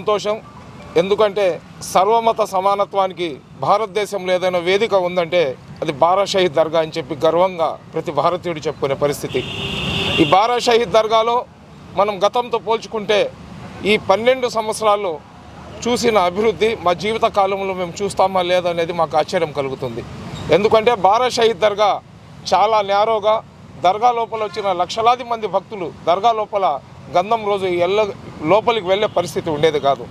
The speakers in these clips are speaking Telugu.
సంతోషం. ఎందుకంటే సర్వమత సమానత్వానికి భారతదేశంలో ఏదైనా వేదిక ఉందంటే అది బారా షహీద్ దర్గా అని చెప్పి గర్వంగా ప్రతి భారతీయుడు చెప్పుకునే పరిస్థితి. ఈ బారా షహీద్ దర్గాలో మనం గతంతో పోల్చుకుంటే ఈ 12 సంవత్సరాల్లో చూసిన అభివృద్ధి మా జీవిత కాలంలో మేము చూస్తామా లేదనేది మాకు ఆశ్చర్యం కలుగుతుంది. ఎందుకంటే బారా షహీద్ దర్గా చాలా నేరోగా, దర్గా లోపల వచ్చిన లక్షలాది మంది భక్తులు దర్గా లోపల గంధం రోజు లోపలికి వెళ్ళే పరిస్థితి ఉండేది కాదు.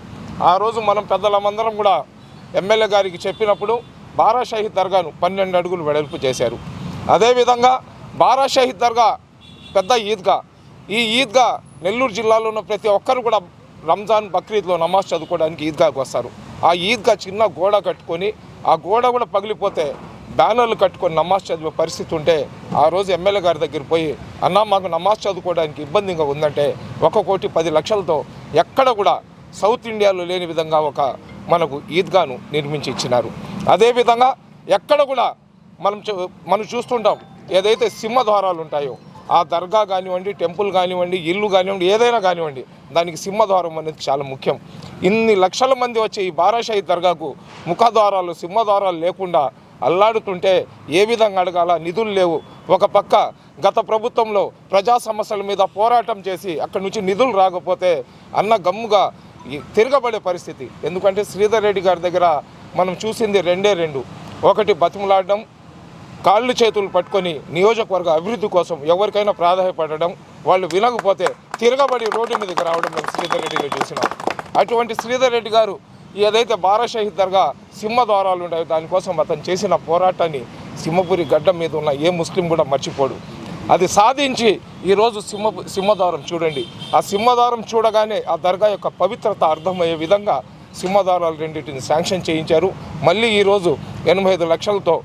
ఆ రోజు మనం పెద్దలమందరం కూడా ఎమ్మెల్యే గారికి చెప్పినప్పుడు బారా షహీద్ దర్గాను 12 అడుగులు వెడల్పు చేశారు. అదేవిధంగా బారా షహీద్ దర్గా పెద్ద ఈద్గా, ఈ ఈద్గా నెల్లూరు జిల్లాలో ఉన్న ప్రతి ఒక్కరు కూడా రంజాన్ బక్రీద్లో నమాజ్ చదువుకోవడానికి ఈద్గాకి వస్తారు. ఆ ఈద్గా చిన్న గోడ కట్టుకొని ఆ గోడ కూడా పగిలిపోతే బ్యానర్లు కట్టుకొని నమాజ్ చదివే పరిస్థితి ఉంటే ఆ రోజు ఎమ్మెల్యే గారి దగ్గర పోయి అన్నా మాకు నమాజ్ చదువుకోవడానికి ఇబ్బందిగా ఉందంటే 1,10,00,000తో ఎక్కడ కూడా సౌత్ ఇండియాలో లేని విధంగా మనకు ఈద్గాను నిర్మించి ఇచ్చినారు. అదేవిధంగా ఎక్కడ కూడా మనం చూస్తుంటాం ఏదైతే సింహద్వారాలు ఉంటాయో ఆ దర్గా కానివ్వండి, టెంపుల్ కానివ్వండి, ఇల్లు కానివ్వండి, ఏదైనా కానివ్వండి దానికి సింహద్వారం అనేది చాలా ముఖ్యం. ఇన్ని లక్షల మంది వచ్చే ఈ బారా షహీద్ దర్గాకు ముఖద్వారాలు, సింహద్వారాలు లేకుండా అల్లాడుతుంటే ఏ విధంగా అడగాల? నిధులు లేవు. ఒక పక్క గత ప్రభుత్వంలో ప్రజా సమస్యల మీద పోరాటం చేసి అక్కడి నుంచి నిధులు రాకపోతే అన్న గమ్ముగా తిరగబడే పరిస్థితి. ఎందుకంటే శ్రీధర్ రెడ్డి గారి దగ్గర మనం చూసింది రెండు. ఒకటి బతిమలాడడం, కాళ్ళు చేతులు పట్టుకొని నియోజకవర్గ అభివృద్ధి కోసం ఎవరికైనా ప్రాధాన్యపడడం, వాళ్ళు వినకపోతే తిరగబడి రోడ్డు మీదకి రావడం మేము శ్రీధర్ రెడ్డిలో చూసినాం. అటువంటి శ్రీధర్ రెడ్డి గారు ఏదైతే బారా షహీద్ దర్గా సింహద్వారాలు ఉంటాయో దానికోసం అతను చేసిన పోరాటాన్ని సింహపురి గడ్డ మీద ఉన్న ఏ ముస్లిం కూడా మర్చిపోడు. అది సాధించి ఈరోజు సింహద్వారం చూడండి. ఆ సింహద్వారం చూడగానే ఆ దర్గా యొక్క పవిత్రత అర్థమయ్యే విధంగా సింహద్వారాలు రెండింటిని శాంక్షన్ చేయించారు. మళ్ళీ ఈరోజు 85 లక్షలతో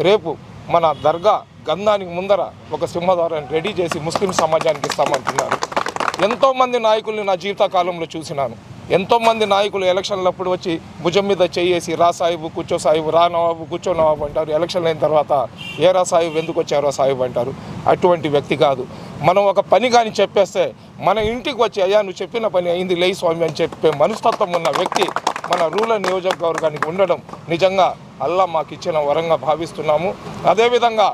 రేపు మన దర్గా గంధానికి ముందర ఒక సింహద్వారాన్ని రెడీ చేసి ముస్లిం సమాజానికి ఇస్తామంటున్నారు. ఎంతోమంది నాయకుల్ని నా జీవిత కాలంలో చూసినాను. ఎంతోమంది నాయకులు ఎలక్షన్లప్పుడు వచ్చి భుజం మీద చేయేసి రా సాహిబు కూర్చో సాహిబు, రా నవాబు కూర్చో నవాబు అంటారు. ఎలక్షన్లు అయిన తర్వాత ఏ రా సాహిబు ఎందుకు వచ్చారో సాహిబు అంటారు. అటువంటి వ్యక్తి కాదు. మనం ఒక పని కానీ చెప్పేస్తే మన ఇంటికి వచ్చి అయ్యా నువ్వు చెప్పిన పని అయింది లే స్వామి అని చెప్పే మనస్తత్వం ఉన్న వ్యక్తి మన రూరల్ నియోజకవర్గానికి ఉండడం నిజంగా అల్లా మాకు ఇచ్చిన వరంగా భావిస్తున్నాము. అదేవిధంగా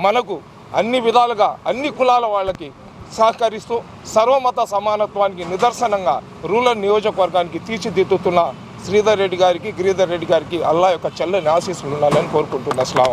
మనకు అన్ని విధాలుగా అన్ని కులాల వాళ్ళకి సహకరిస్తూ సర్వమత సమానత్వానికి నిదర్శనంగా రూరల్ నియోజకవర్గానికి తీర్చిదిద్దుతున్న శ్రీధర్ రెడ్డి గారికి, గిరిధర్ రెడ్డి గారికి అల్లా యొక్క చల్లని ఆశీస్సులు ఉండాలని కోరుకుంటున్నా. అస్సలాము